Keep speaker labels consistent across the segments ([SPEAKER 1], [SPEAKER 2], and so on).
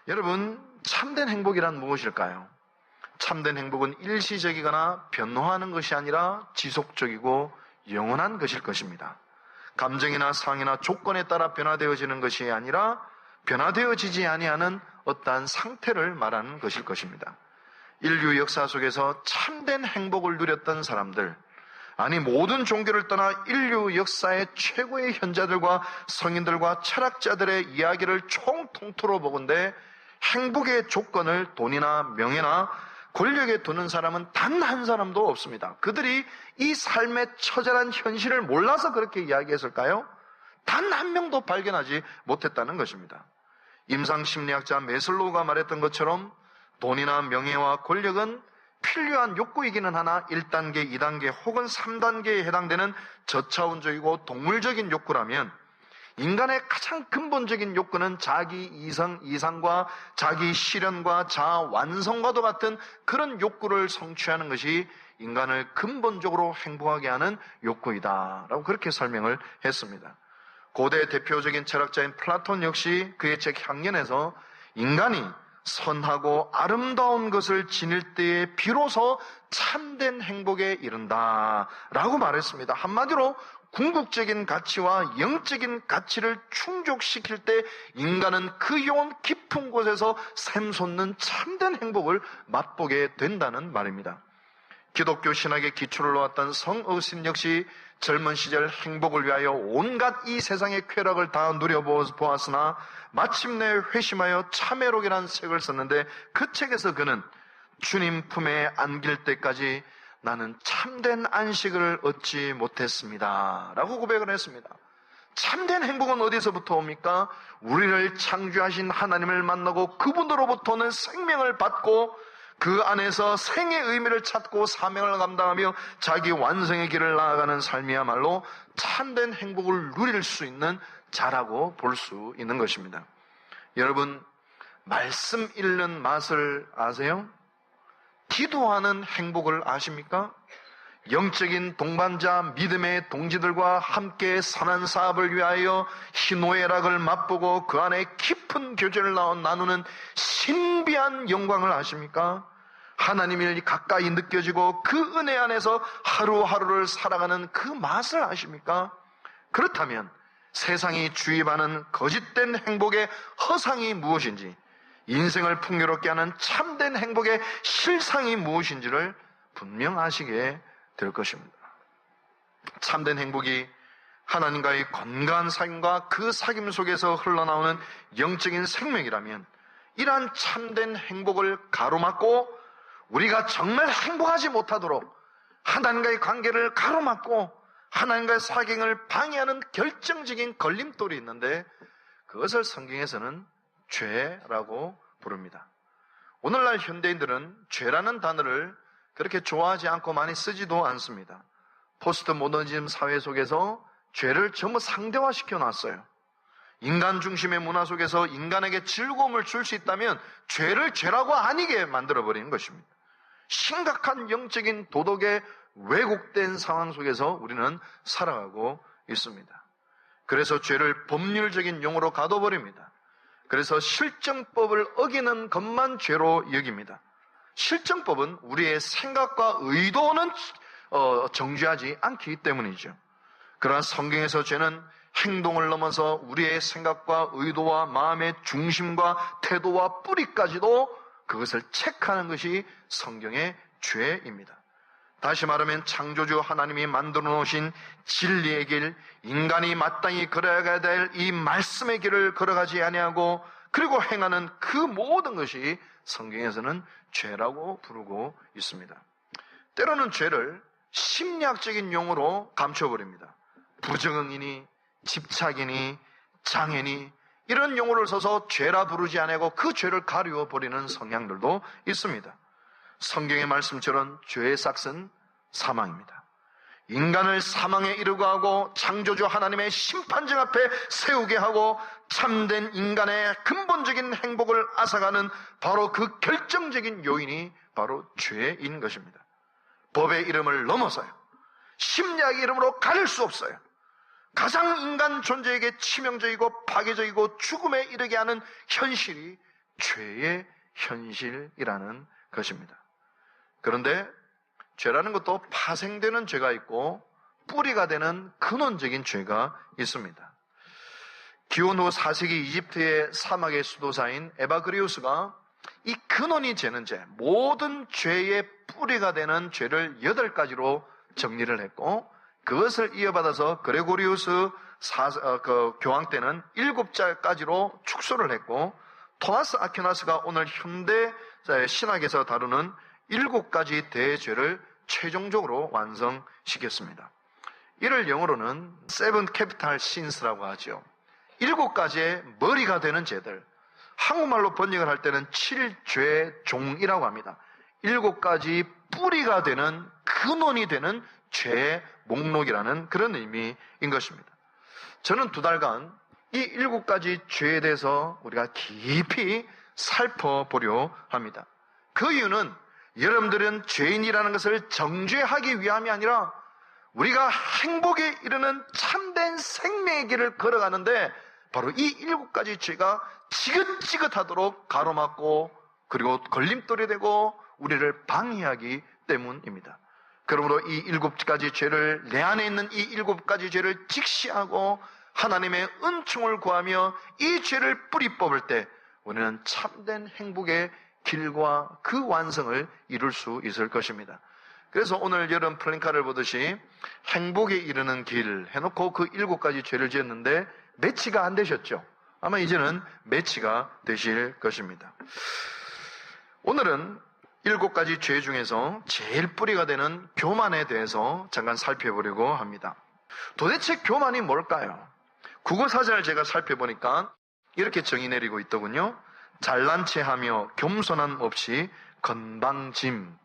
[SPEAKER 1] 여러분, 참된 행복이란 무엇일까요? 참된 행복은 일시적이거나 변화하는 것이 아니라 지속적이고 영원한 것일 것입니다. 감정이나 상황이나 조건에 따라 변화되어지는 것이 아니라 변화되어지지 아니하는 어떠한 상태를 말하는 것일 것입니다. 인류 역사 속에서 참된 행복을 누렸던 사람들, 아니 모든 종교를 떠나 인류 역사의 최고의 현자들과 성인들과 철학자들의 이야기를 총통틀어 보건대 행복의 조건을 돈이나 명예나 권력에 두는 사람은 단 한 사람도 없습니다. 그들이 이 삶의 처절한 현실을 몰라서 그렇게 이야기했을까요? 단 한 명도 발견하지 못했다는 것입니다. 임상심리학자 메슬로우가 말했던 것처럼 돈이나 명예와 권력은 필요한 욕구이기는 하나 1단계, 2단계 혹은 3단계에 해당되는 저차원적이고 동물적인 욕구라면 인간의 가장 근본적인 욕구는 자기 이상과 자기 실현과 자아 완성과도 같은 그런 욕구를 성취하는 것이 인간을 근본적으로 행복하게 하는 욕구이다 라고 그렇게 설명을 했습니다. 고대 대표적인 철학자인 플라톤 역시 그의 책 향연에서 인간이 선하고 아름다운 것을 지닐 때에 비로소 참된 행복에 이른다 라고 말했습니다. 한마디로 궁극적인 가치와 영적인 가치를 충족시킬 때 인간은 그 영혼 깊은 곳에서 샘솟는 참된 행복을 맛보게 된다는 말입니다. 기독교 신학의 기초를 놓았던 성 어거스틴 역시 젊은 시절 행복을 위하여 온갖 이 세상의 쾌락을 다 누려보았으나 마침내 회심하여 참회록이라는 책을 썼는데 그 책에서 그는 주님 품에 안길 때까지 나는 참된 안식을 얻지 못했습니다 라고 고백을 했습니다. 참된 행복은 어디서부터 옵니까? 우리를 창조하신 하나님을 만나고 그분으로부터는 생명을 받고 그 안에서 생의 의미를 찾고 사명을 감당하며 자기 완성의 길을 나아가는 삶이야말로 참된 행복을 누릴 수 있는 자라고 볼 수 있는 것입니다. 여러분, 말씀 읽는 맛을 아세요? 기도하는 행복을 아십니까? 영적인 동반자 믿음의 동지들과 함께 선한 사업을 위하여 희노애락을 맛보고 그 안에 깊은 교제를 나누는 신비한 영광을 아십니까? 하나님이 가까이 느껴지고 그 은혜 안에서 하루하루를 살아가는 그 맛을 아십니까? 그렇다면 세상이 주입하는 거짓된 행복의 허상이 무엇인지, 인생을 풍요롭게 하는 참된 행복의 실상이 무엇인지를 분명 아시게 될 것입니다. 참된 행복이 하나님과의 건강한 사귐과 그 사귐 속에서 흘러나오는 영적인 생명이라면 이러한 참된 행복을 가로막고 우리가 정말 행복하지 못하도록 하나님과의 관계를 가로막고 하나님과의 사귐을 방해하는 결정적인 걸림돌이 있는데 그것을 성경에서는 죄라고 부릅니다. 오늘날 현대인들은 죄라는 단어를 그렇게 좋아하지 않고 많이 쓰지도 않습니다. 포스트 모더니즘 사회 속에서 죄를 전부 상대화시켜 놨어요. 인간 중심의 문화 속에서 인간에게 즐거움을 줄 수 있다면 죄를 죄라고 아니게 만들어버리는 것입니다. 심각한 영적인 도덕의 왜곡된 상황 속에서 우리는 살아가고 있습니다. 그래서 죄를 법률적인 용어로 가둬버립니다. 그래서 실정법을 어기는 것만 죄로 여깁니다. 실정법은 우리의 생각과 의도는 정죄하지 않기 때문이죠. 그러나 성경에서 죄는 행동을 넘어서 우리의 생각과 의도와 마음의 중심과 태도와 뿌리까지도 그것을 체크하는 것이 성경의 죄입니다. 다시 말하면 창조주 하나님이 만들어 놓으신 진리의 길, 인간이 마땅히 걸어가야 될 이 말씀의 길을 걸어가지 아니하고 그리고 행하는 그 모든 것이 성경에서는 죄라고 부르고 있습니다. 때로는 죄를 심리학적인 용어로 감춰버립니다. 부정응이니 집착이니 장애니 이런 용어를 써서 죄라 부르지 않고 그 죄를 가리워 버리는 성향들도 있습니다. 성경의 말씀처럼 죄의 싹은 사망입니다. 인간을 사망에 이르게 하고 창조주 하나님의 심판정 앞에 세우게 하고 참된 인간의 근본적인 행복을 앗아가는 바로 그 결정적인 요인이 바로 죄인 것입니다. 법의 이름을 넘어서요. 심리학의 이름으로 가릴 수 없어요. 가장 인간 존재에게 치명적이고 파괴적이고 죽음에 이르게 하는 현실이 죄의 현실이라는 것입니다. 그런데 죄라는 것도 파생되는 죄가 있고 뿌리가 되는 근원적인 죄가 있습니다. 기원 후 4세기 이집트의 사막의 수도사인 에바그리우스가 이 근원이 되는 죄, 모든 죄의 뿌리가 되는 죄를 8가지로 정리를 했고 그것을 이어받아서 그레고리우스 교황 때는 7가지로 축소를 했고 토마스 아퀴나스가 오늘 현대 신학에서 다루는 7가지 대죄를 최종적으로 완성시켰습니다. 이를 영어로는 Seven Capital Sins라고 하죠. 7가지의 머리가 되는 죄들, 한국말로 번역을 할 때는 7죄종이라고 합니다. 7가지 뿌리가 되는 근원이 되는 죄의 목록이라는 그런 의미인 것입니다. 저는 2달간 이 7가지 죄에 대해서 우리가 깊이 살펴보려 합니다. 그 이유는 여러분들은 죄인이라는 것을 정죄하기 위함이 아니라 우리가 행복에 이르는 참된 생명의 길을 걸어가는데 바로 이 7가지 죄가 지긋지긋하도록 가로막고 그리고 걸림돌이 되고 우리를 방해하기 때문입니다. 그러므로 이 7가지 죄를, 내 안에 있는 이 7가지 죄를 직시하고 하나님의 은총을 구하며 이 죄를 뿌리 뽑을 때 우리는 참된 행복의 길과 그 완성을 이룰 수 있을 것입니다. 그래서 오늘 여러분 플랜카드를 보듯이 행복에 이르는 길 해놓고 그 7가지 죄를 지었는데 매치가 안 되셨죠? 아마 이제는 매치가 되실 것입니다. 오늘은 7가지 죄 중에서 제일 뿌리가 되는 교만에 대해서 잠깐 살펴보려고 합니다. 도대체 교만이 뭘까요? 국어사전을 제가 살펴보니까 이렇게 정의 내리고 있더군요. 잘난 체하며 겸손함 없이 건방짐.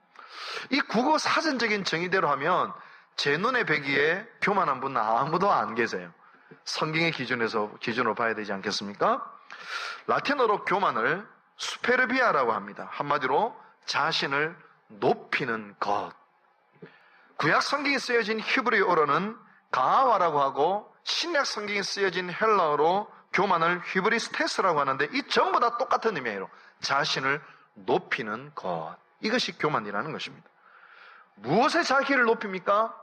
[SPEAKER 1] 이 국어사전적인 정의대로 하면 제 눈에 뵈기에 교만한 분은 아무도 안 계세요. 성경의 기준으로 봐야 되지 않겠습니까? 라틴어로 교만을 수페르비아라고 합니다. 한마디로 자신을 높이는 것. 구약 성경에 쓰여진 히브리어로는 가하와라고 하고 신약 성경에 쓰여진 헬라어로 교만을 휘브리스테스라고 하는데 이 전부 다 똑같은 의미예요. 자신을 높이는 것. 이것이 교만이라는 것입니다. 무엇에 자기를 높입니까?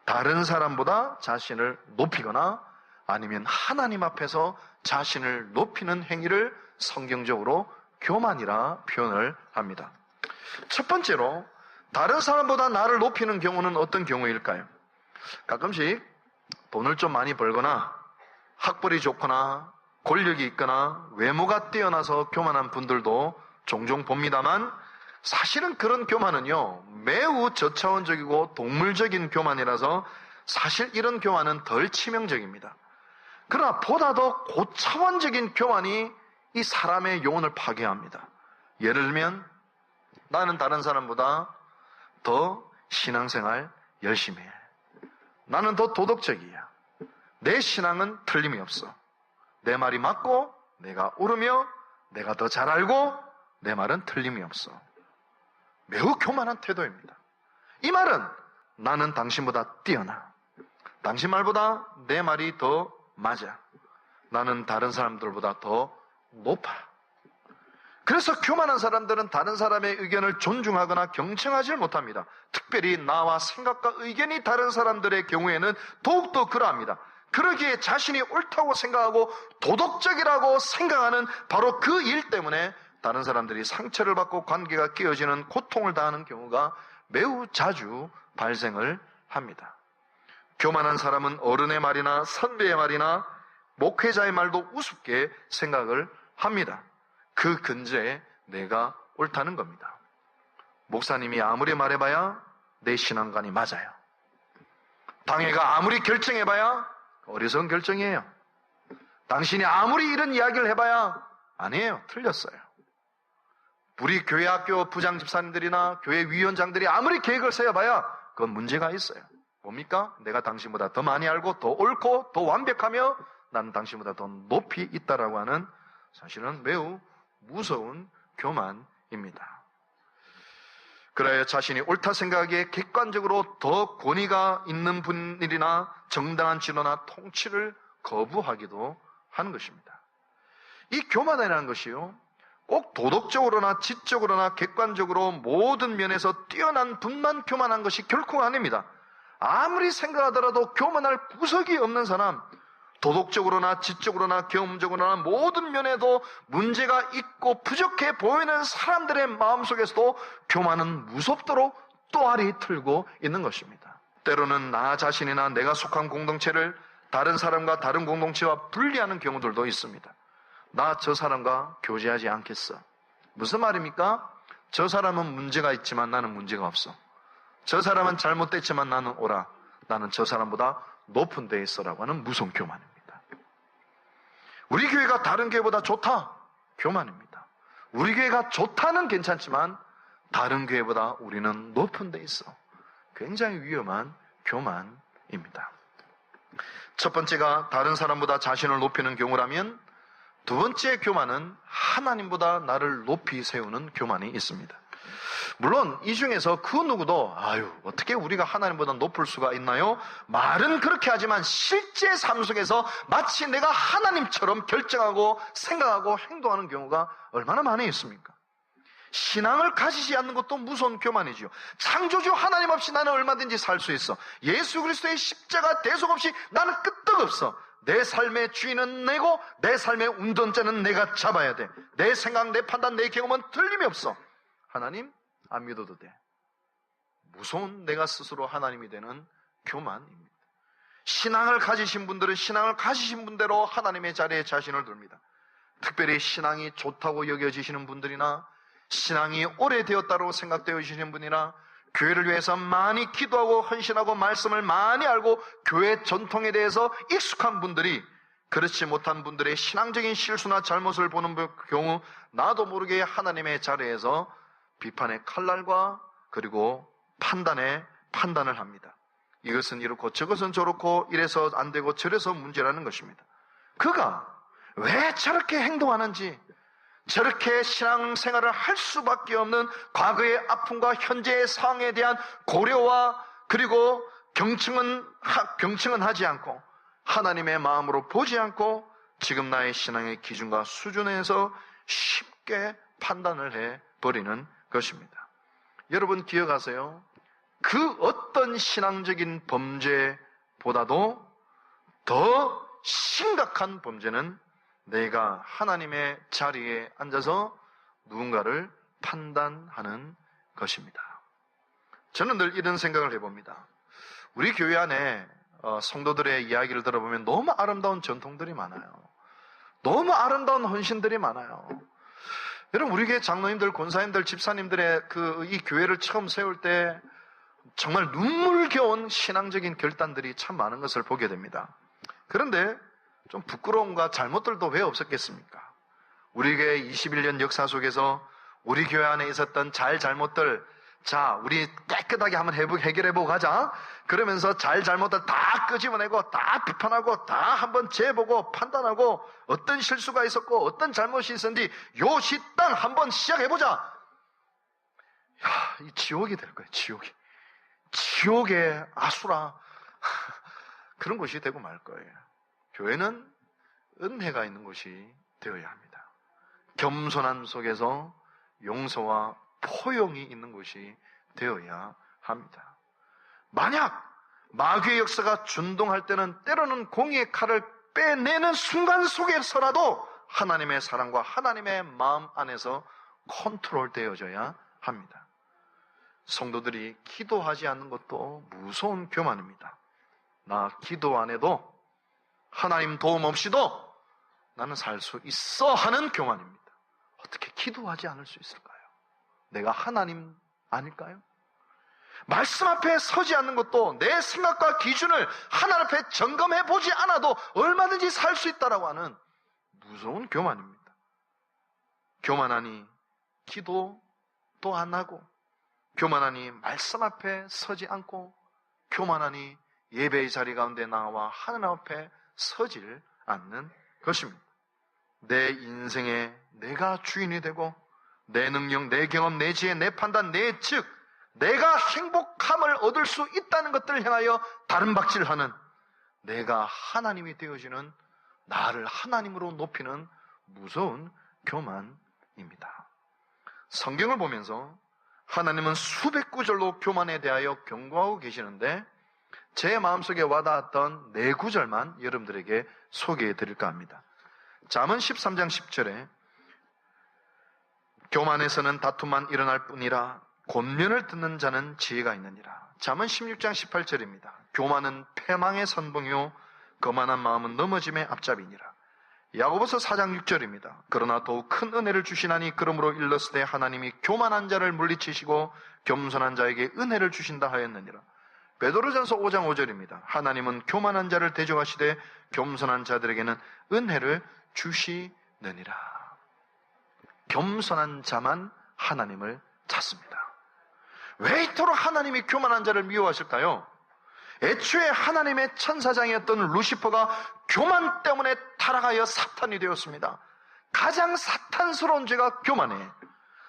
[SPEAKER 1] 다른 사람보다 자신을 높이거나 아니면 하나님 앞에서 자신을 높이는 행위를 성경적으로 교만이라 표현을 합니다. 첫 번째로 다른 사람보다 나를 높이는 경우는 어떤 경우일까요? 가끔씩 돈을 좀 많이 벌거나 학벌이 좋거나 권력이 있거나 외모가 뛰어나서 교만한 분들도 종종 봅니다만 사실은 그런 교만은요 매우 저차원적이고 동물적인 교만이라서 사실 이런 교만은 덜 치명적입니다. 그러나 보다 더 고차원적인 교만이 이 사람의 영혼을 파괴합니다. 예를 들면 나는 다른 사람보다 더 신앙생활 열심히 해. 나는 더 도덕적이야. 내 신앙은 틀림이 없어. 내 말이 맞고 내가 옳으며 내가 더 잘 알고 내 말은 틀림이 없어. 매우 교만한 태도입니다. 이 말은 나는 당신보다 뛰어나. 당신 말보다 내 말이 더 맞아. 나는 다른 사람들보다 더 높아. 그래서 교만한 사람들은 다른 사람의 의견을 존중하거나 경청하지 못합니다. 특별히 나와 생각과 의견이 다른 사람들의 경우에는 더욱더 그러합니다. 그러기에 자신이 옳다고 생각하고 도덕적이라고 생각하는 바로 그 일 때문에 다른 사람들이 상처를 받고 관계가 깨어지는 고통을 당하는 경우가 매우 자주 발생을 합니다. 교만한 사람은 어른의 말이나 선배의 말이나 목회자의 말도 우습게 생각을 합니다. 그 근저에 내가 옳다는 겁니다. 목사님이 아무리 말해봐야 내 신앙관이 맞아요. 당회가 아무리 결정해봐야 어리석은 결정이에요. 당신이 아무리 이런 이야기를 해봐야 아니에요. 틀렸어요. 우리 교회 학교 부장 집사님들이나 교회 위원장들이 아무리 계획을 세워봐야 그건 문제가 있어요. 뭡니까? 내가 당신보다 더 많이 알고 더 옳고 더 완벽하며 나는 당신보다 더 높이 있다라고 하는 사실은 매우 무서운 교만입니다. 그래야 자신이 옳다 생각하기에 객관적으로 더 권위가 있는 분들이나 정당한 지도나 통치를 거부하기도 하는 것입니다. 이 교만이라는 것이요, 꼭 도덕적으로나 지적으로나 객관적으로 모든 면에서 뛰어난 분만 교만한 것이 결코 아닙니다. 아무리 생각하더라도 교만할 구석이 없는 사람, 도덕적으로나 지적으로나 경험적으로나 모든 면에도 문제가 있고 부족해 보이는 사람들의 마음속에서도 교만은 무섭도록 또알이 틀고 있는 것입니다. 때로는 나 자신이나 내가 속한 공동체를 다른 사람과 다른 공동체와 분리하는 경우들도 있습니다. 나 저 사람과 교제하지 않겠어. 무슨 말입니까? 저 사람은 문제가 있지만 나는 문제가 없어. 저 사람은 잘못됐지만 나는 옳아. 나는 저 사람보다 높은 데에 있어라고 하는 무서운 교만입니다. 우리 교회가 다른 교회보다 좋다. 교만입니다. 우리 교회가 좋다는 괜찮지만 다른 교회보다 우리는 높은 데 있어. 굉장히 위험한 교만입니다. 첫 번째가 다른 사람보다 자신을 높이는 경우라면 두 번째 교만은 하나님보다 나를 높이 세우는 교만이 있습니다. 물론 이 중에서 그 누구도 어떻게 우리가 하나님보다 높을 수가 있나요? 말은 그렇게 하지만 실제 삶 속에서 마치 내가 하나님처럼 결정하고 생각하고 행동하는 경우가 얼마나 많이 있습니까? 신앙을 가지지 않는 것도 무서운 교만이지요. 창조주 하나님 없이 나는 얼마든지 살 수 있어. 예수 그리스도의 십자가 대속 없이 나는 끄떡없어. 내 삶의 주인은 내고 내 삶의 운전자는 내가 잡아야 돼. 내 생각, 내 판단, 내 경험은 틀림이 없어. 하나님 안 믿어도 돼. 무서운 내가 스스로 하나님이 되는 교만입니다. 신앙을 가지신 분들은 신앙을 가지신 분대로 하나님의 자리에 자신을 둡니다. 특별히 신앙이 좋다고 여겨지시는 분들이나 신앙이 오래되었다고 생각되어지시는 분이나 교회를 위해서 많이 기도하고 헌신하고 말씀을 많이 알고 교회 전통에 대해서 익숙한 분들이 그렇지 못한 분들의 신앙적인 실수나 잘못을 보는 경우 나도 모르게 하나님의 자리에서 비판의 칼날과 그리고 판단을 합니다. 이것은 이렇고 저것은 저렇고 이래서 안 되고 저래서 문제라는 것입니다. 그가 왜 저렇게 행동하는지, 저렇게 신앙생활을 할 수밖에 없는 과거의 아픔과 현재의 상황에 대한 고려와 그리고 경청은 하지 않고 하나님의 마음으로 보지 않고 지금 나의 신앙의 기준과 수준에서 쉽게 판단을 해버리는 것입니다. 여러분 기억하세요. 그 어떤 신앙적인 범죄보다도 더 심각한 범죄는 내가 하나님의 자리에 앉아서 누군가를 판단하는 것입니다. 저는 늘 이런 생각을 해봅니다. 우리 교회 안에 성도들의 이야기를 들어보면 너무 아름다운 전통들이 많아요. 너무 아름다운 헌신들이 많아요. 여러분 우리 교회 장로님들, 권사님들, 집사님들의 이 교회를 처음 세울 때 정말 눈물겨운 신앙적인 결단들이 참 많은 것을 보게 됩니다. 그런데 좀 부끄러움과 잘못들도 왜 없었겠습니까? 우리 교회 21년 역사 속에서 우리 교회 안에 있었던 잘못들, 자, 우리 깨끗하게 한번 해결해보고 가자. 그러면서 잘못들 다 끄집어내고 다 비판하고 다 한번 재보고 판단하고 어떤 실수가 있었고 어떤 잘못이 있었는지 요 시단 한번 시작해보자. 이 지옥이 될 거예요. 지옥의 아수라. 그런 곳이 되고 말 거예요. 교회는 은혜가 있는 곳이 되어야 합니다. 겸손함 속에서 용서와 포용이 있는 곳이 되어야 합니다. 만약 마귀의 역사가 준동할 때는 때로는 공의의 칼을 빼내는 순간 속에서라도 하나님의 사랑과 하나님의 마음 안에서 컨트롤 되어져야 합니다. 성도들이 기도하지 않는 것도 무서운 교만입니다. 나 기도 안 해도 하나님 도움 없이도 나는 살 수 있어 하는 교만입니다. 어떻게 기도하지 않을 수 있을까요? 내가 하나님 아닐까요? 말씀 앞에 서지 않는 것도 내 생각과 기준을 하나님 앞에 점검해 보지 않아도 얼마든지 살 수 있다라고 하는 무서운 교만입니다. 교만하니 기도도 안 하고, 교만하니 말씀 앞에 서지 않고, 교만하니 예배의 자리 가운데 나와 하나님 앞에 서질 않는 것입니다. 내 인생에 내가 주인이 되고, 내 능력, 내 경험, 내 지혜, 내 판단, 내 즉, 내가 행복함을 얻을 수 있다는 것들을 향하여 다른 박질하는, 내가 하나님이 되어지는, 나를 하나님으로 높이는 무서운 교만입니다. 성경을 보면서 하나님은 수백 구절로 교만에 대하여 경고하고 계시는데, 제 마음속에 와닿았던 4구절만 여러분들에게 소개해 드릴까 합니다. 잠언 13장 10절에 교만에서는 다툼만 일어날 뿐이라 권면을 듣는 자는 지혜가 있느니라. 잠언 16장 18절입니다. 교만은 패망의 선봉이요 거만한 마음은 넘어짐의 앞잡이니라. 야고보서 4장 6절입니다. 그러나 더욱 큰 은혜를 주시나니 그러므로 일렀으되 하나님이 교만한 자를 물리치시고 겸손한 자에게 은혜를 주신다 하였느니라. 베드로전서 5장 5절입니다. 하나님은 교만한 자를 대적하시되 겸손한 자들에게는 은혜를 주시느니라. 겸손한 자만 하나님을 찾습니다. 왜 이토록 하나님이 교만한 자를 미워하실까요? 애초에 하나님의 천사장이었던 루시퍼가 교만 때문에 타락하여 사탄이 되었습니다. 가장 사탄스러운 죄가 교만해.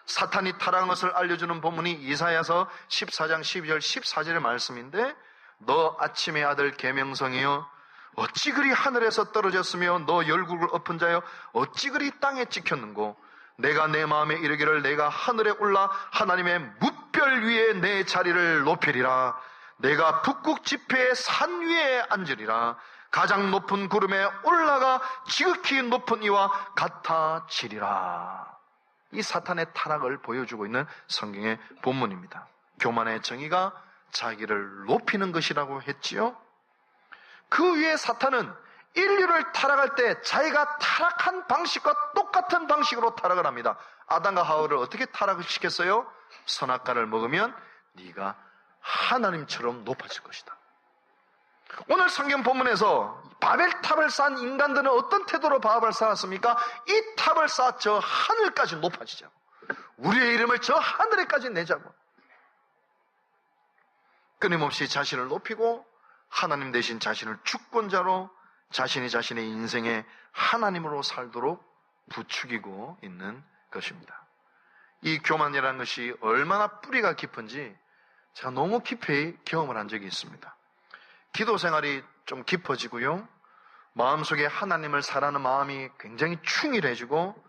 [SPEAKER 1] 사탄이 타락한 것을 알려주는 본문이 이사야서 14장 12절 14절의 말씀인데, 너 아침의 아들 계명성이여 어찌 그리 하늘에서 떨어졌으며 너 열국을 엎은 자여 어찌 그리 땅에 찍혔는고, 내가 내 마음에 이르기를 내가 하늘에 올라 하나님의 무별 위에 내 자리를 높이리라. 내가 북극 지폐의 산 위에 앉으리라. 가장 높은 구름에 올라가 지극히 높은 이와 같아지리라. 이 사탄의 타락을 보여주고 있는 성경의 본문입니다. 교만의 정의가 자기를 높이는 것이라고 했지요. 그 위에 사탄은 인류를 타락할 때 자기가 타락한 방식과 똑같은 방식으로 타락을 합니다. 아담과 하와를 어떻게 타락을 시켰어요? 선악과를 먹으면 네가 하나님처럼 높아질 것이다. 오늘 성경 본문에서 바벨탑을 쌓은 인간들은 어떤 태도로 바벨을 쌓았습니까? 이 탑을 쌓아 저 하늘까지 높아지자고, 우리의 이름을 저 하늘에까지 내자고, 끊임없이 자신을 높이고 하나님 대신 자신을 주권자로 자신이 자신의 인생에 하나님으로 살도록 부추기고 있는 것입니다. 이 교만이라는 것이 얼마나 뿌리가 깊은지 제가 너무 깊이 경험을 한 적이 있습니다. 기도 생활이 좀 깊어지고요, 마음속에 하나님을 사랑하는 마음이 굉장히 충실해지고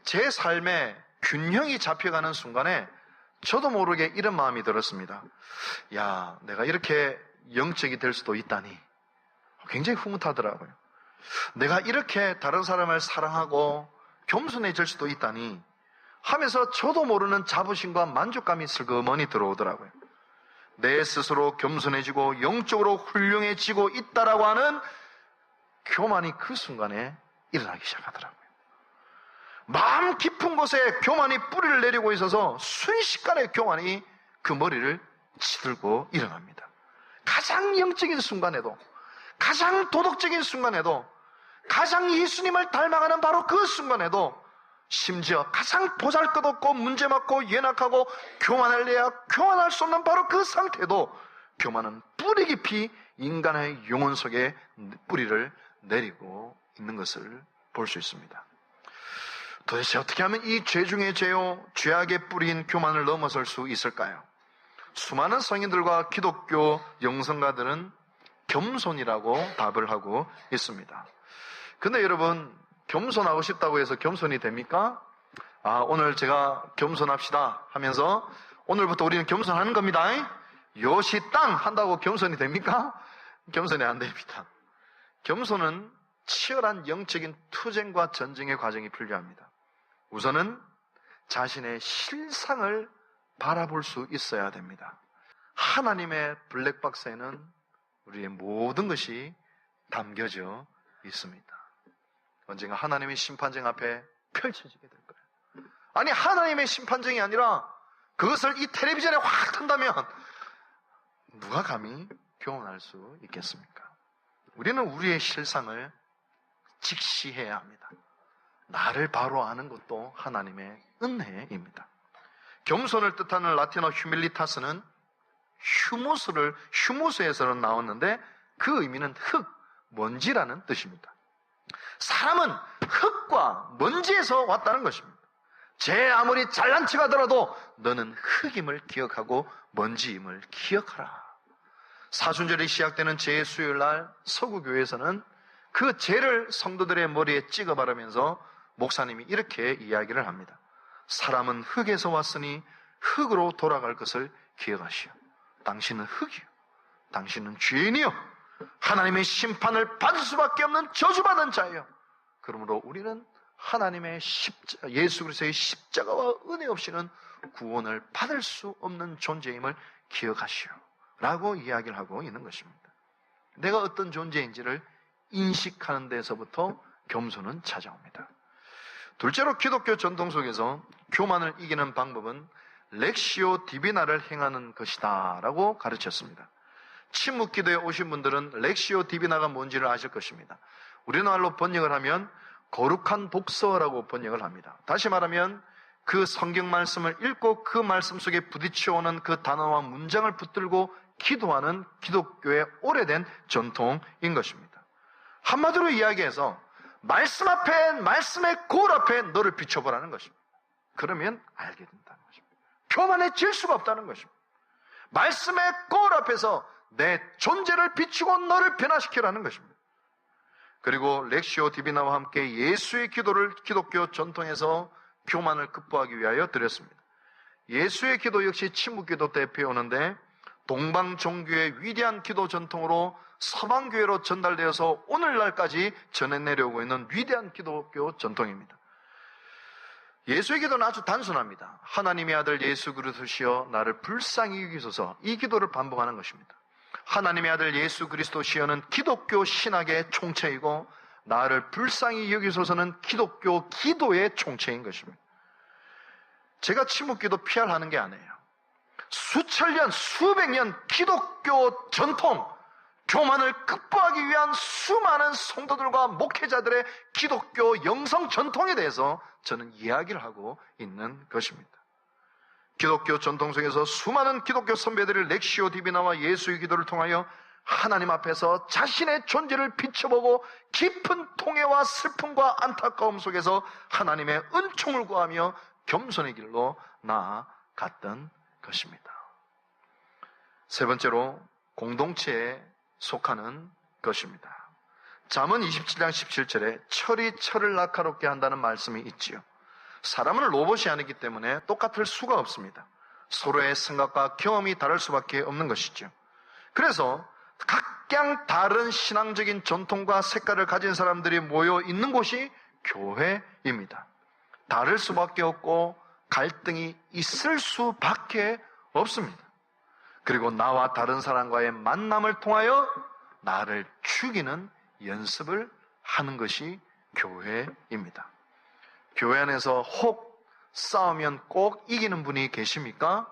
[SPEAKER 1] 제 삶에 균형이 잡혀가는 순간에 저도 모르게 이런 마음이 들었습니다. 야, 내가 이렇게 영적이 될 수도 있다니. 굉장히 흐뭇하더라고요. 내가 이렇게 다른 사람을 사랑하고 겸손해질 수도 있다니 하면서 저도 모르는 자부심과 만족감이 슬그머니 들어오더라고요. 내 스스로 겸손해지고 영적으로 훌륭해지고 있다라고 하는 교만이 그 순간에 일어나기 시작하더라고요. 마음 깊은 곳에 교만이 뿌리를 내리고 있어서 순식간에 교만이 그 머리를 치들고 일어납니다. 가장 영적인 순간에도, 가장 도덕적인 순간에도, 가장 예수님을 닮아가는 바로 그 순간에도, 심지어 가장 보잘것없고 문제많고 연약하고 교만할래야 교만할 수 없는 바로 그 상태도 교만은 뿌리 깊이 인간의 영혼 속에 뿌리를 내리고 있는 것을 볼 수 있습니다. 도대체 어떻게 하면 이 죄 중의 죄요, 죄악의 뿌리인 교만을 넘어설 수 있을까요? 수많은 성인들과 기독교 영성가들은 겸손이라고 답을 하고 있습니다. 근데 여러분, 겸손하고 싶다고 해서 겸손이 됩니까? 오늘 제가 겸손합시다 하면서 오늘부터 우리는 겸손하는 겁니다. 요시 땅 한다고 겸손이 됩니까? 겸손이 안 됩니다. 겸손은 치열한 영적인 투쟁과 전쟁의 과정이 필요합니다. 우선은 자신의 실상을 바라볼 수 있어야 됩니다. 하나님의 블랙박스에는 우리의 모든 것이 담겨져 있습니다. 언젠가 하나님의 심판정 앞에 펼쳐지게 될 거예요. 아니, 하나님의 심판정이 아니라 그것을 이 텔레비전에 확 튼다면 누가 감히 교만할 수 있겠습니까? 우리는 우리의 실상을 직시해야 합니다. 나를 바로 아는 것도 하나님의 은혜입니다. 겸손을 뜻하는 라틴어 휴밀리타스는 휴무스에서는 나왔는데 그 의미는 흙, 먼지라는 뜻입니다. 사람은 흙과 먼지에서 왔다는 것입니다. 제 아무리 잘난 척하더라도 너는 흙임을 기억하고 먼지임을 기억하라. 사순절이 시작되는 제 수요일 날 서구교회에서는 그 죄를 성도들의 머리에 찍어 바르면서 목사님이 이렇게 이야기를 합니다. 사람은 흙에서 왔으니 흙으로 돌아갈 것을 기억하시오. 당신은 흙이요, 당신은 죄인이요, 하나님의 심판을 받을 수밖에 없는 저주받은 자예요. 그러므로 우리는 하나님의 예수 그리스도의 십자가와 은혜 없이는 구원을 받을 수 없는 존재임을 기억하시오 라고 이야기를 하고 있는 것입니다. 내가 어떤 존재인지를 인식하는 데서부터 겸손은 찾아옵니다. 둘째로 기독교 전통 속에서 교만을 이기는 방법은 렉시오 디비나를 행하는 것이다 라고 가르쳤습니다. 침묵기도에 오신 분들은 렉시오 디비나가 뭔지를 아실 것입니다. 우리나라로 번역을 하면 거룩한 독서라고 번역을 합니다. 다시 말하면 그 성경 말씀을 읽고 그 말씀 속에 부딪혀오는 그 단어와 문장을 붙들고 기도하는 기독교의 오래된 전통인 것입니다. 한마디로 이야기해서 말씀 앞에, 말씀의 거울 앞에 너를 비춰보라는 것입니다. 그러면 알게 된다는 것입니다. 교만해질 수가 없다는 것입니다. 말씀의 거울 앞에서 내 존재를 비추고 너를 변화시키라는 것입니다. 그리고 렉시오 디비나와 함께 예수의 기도를 기독교 전통에서 교만을 극복하기 위하여 드렸습니다. 예수의 기도 역시 침묵기도 때 배우는데 동방 종교의 위대한 기도 전통으로 서방교회로 전달되어서 오늘날까지 전해내려오고 있는 위대한 기독교 전통입니다. 예수의 기도는 아주 단순합니다. 하나님의 아들 예수 그리스도시여 나를 불쌍히 여기소서, 이 기도를 반복하는 것입니다. 하나님의 아들 예수 그리스도시여는 기독교 신학의 총체이고 나를 불쌍히 여기소서는 기독교 기도의 총체인 것입니다. 제가 침묵기도 PR하는 게 아니에요. 수천 년, 수백 년 기독교 전통, 교만을 극복하기 위한 수많은 성도들과 목회자들의 기독교 영성 전통에 대해서 저는 이야기를 하고 있는 것입니다. 기독교 전통 속에서 수많은 기독교 선배들이 렉시오 디비나와 예수의 기도를 통하여 하나님 앞에서 자신의 존재를 비춰보고 깊은 통해와 슬픔과 안타까움 속에서 하나님의 은총을 구하며 겸손의 길로 나아갔던 것입니다. 세 번째로 공동체에 속하는 것입니다. 잠언 27장 17절에 철이 철을 날카롭게 한다는 말씀이 있지요. 사람은 로봇이 아니기 때문에 똑같을 수가 없습니다. 서로의 생각과 경험이 다를 수밖에 없는 것이죠. 그래서 각양 다른 신앙적인 전통과 색깔을 가진 사람들이 모여 있는 곳이 교회입니다. 다를 수밖에 없고 갈등이 있을 수밖에 없습니다. 그리고 나와 다른 사람과의 만남을 통하여 나를 죽이는 연습을 하는 것이 교회입니다. 교회 안에서 혹 싸우면 꼭 이기는 분이 계십니까?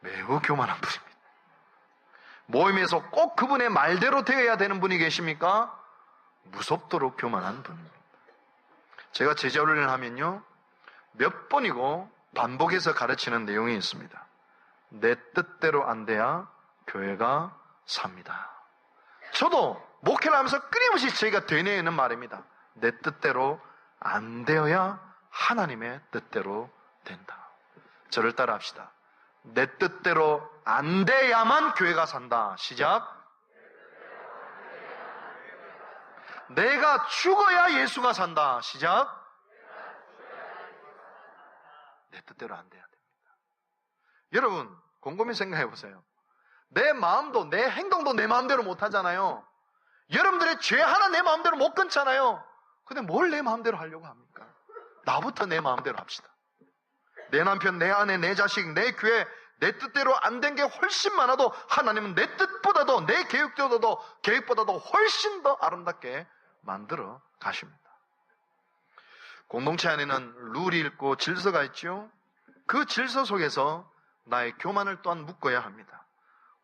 [SPEAKER 1] 매우 교만한 분입니다. 모임에서 꼭 그분의 말대로 되어야 되는 분이 계십니까? 무섭도록 교만한 분입니다. 제가 제자훈련을 하면요, 몇 번이고 반복해서 가르치는 내용이 있습니다. 내 뜻대로 안 돼야 교회가 삽니다. 저도 목회를 하면서 끊임없이 저희가 되뇌이는 말입니다. 내 뜻대로 안 되어야 하나님의 뜻대로 된다. 저를 따라 합시다. 내 뜻대로 안 돼야만 교회가 산다. 시작. 내가 죽어야 예수가 산다. 시작. 내 뜻대로 안 돼야 됩니다. 여러분, 곰곰이 생각해 보세요. 내 마음도, 내 행동도 내 마음대로 못 하잖아요. 여러분들의 죄 하나 내 마음대로 못 끊잖아요. 근데 뭘 내 마음대로 하려고 합니까? 나부터 내 마음대로 합시다. 내 남편, 내 아내, 내 자식, 내 교회, 내 뜻대로 안 된 게 훨씬 많아도 하나님은 내 뜻보다도, 내 계획보다도 훨씬 더 아름답게 만들어 가십니다. 공동체 안에는 룰이 있고 질서가 있죠. 그 질서 속에서 나의 교만을 또한 묶어야 합니다.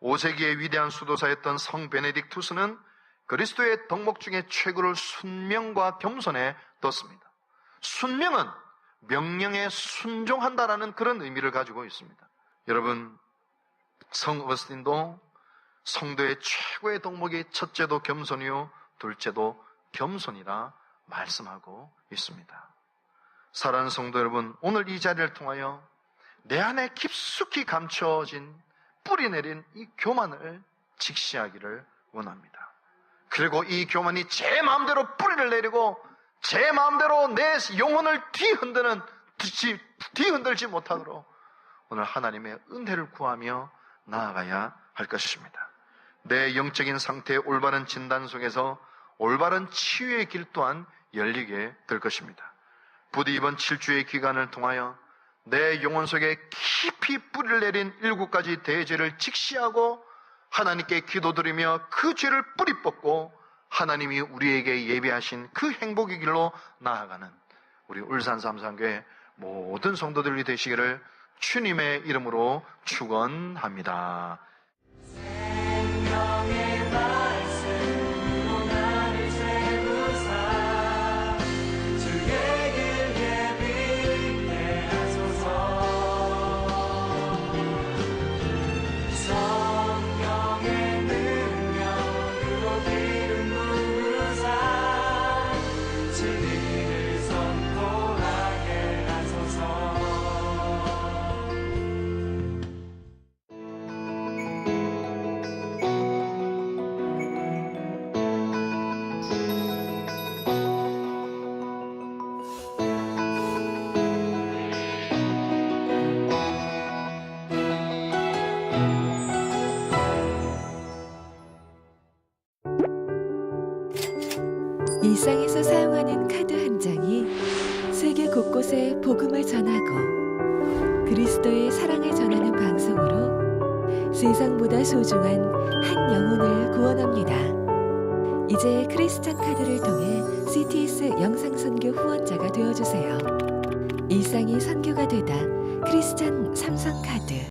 [SPEAKER 1] 5세기의 위대한 수도사였던 성 베네딕투스는 그리스도의 덕목 중에 최고를 순명과 겸손에 뒀습니다. 순명은 명령에 순종한다라는 그런 의미를 가지고 있습니다. 여러분, 성 어거스틴도 성도의 최고의 덕목이 첫째도 겸손이요 둘째도 겸손이라 말씀하고 있습니다. 사랑하는 성도 여러분, 오늘 이 자리를 통하여 내 안에 깊숙이 감춰진 뿌리 내린 이 교만을 직시하기를 원합니다. 그리고 이 교만이 제 마음대로 뿌리를 내리고 제 마음대로 내 영혼을 뒤흔들지 못하도록 오늘 하나님의 은혜를 구하며 나아가야 할 것입니다. 내 영적인 상태의 올바른 진단 속에서 올바른 치유의 길 또한 열리게 될 것입니다. 부디 이번 7주의 기간을 통하여 내 영혼 속에 깊이 뿌리를 내린 7가지 대죄를 직시하고 하나님께 기도드리며 그 죄를 뿌리 뽑고 하나님이 우리에게 예비하신 그 행복의 길로 나아가는 우리 울산 삼산교회 모든 성도들이 되시기를 주님의 이름으로 축원합니다. 생명의 말씀으로 나를 채우사 주의 길 예비케 하소서. 성령의 능력으로 기름 부으사 진리를 선포하게 하소서.
[SPEAKER 2] 일상에서 사용하는 카드 한 장이 세계 곳곳에 복음을 전하고 그리스도의 사랑을 전하는 방송으로 세상보다 소중한 한 영혼을 구원합니다. 이제 크리스찬 카드를 통해 CTS 영상선교 후원자가 되어주세요. 일상이 선교가 되다 크리스찬 삼성카드.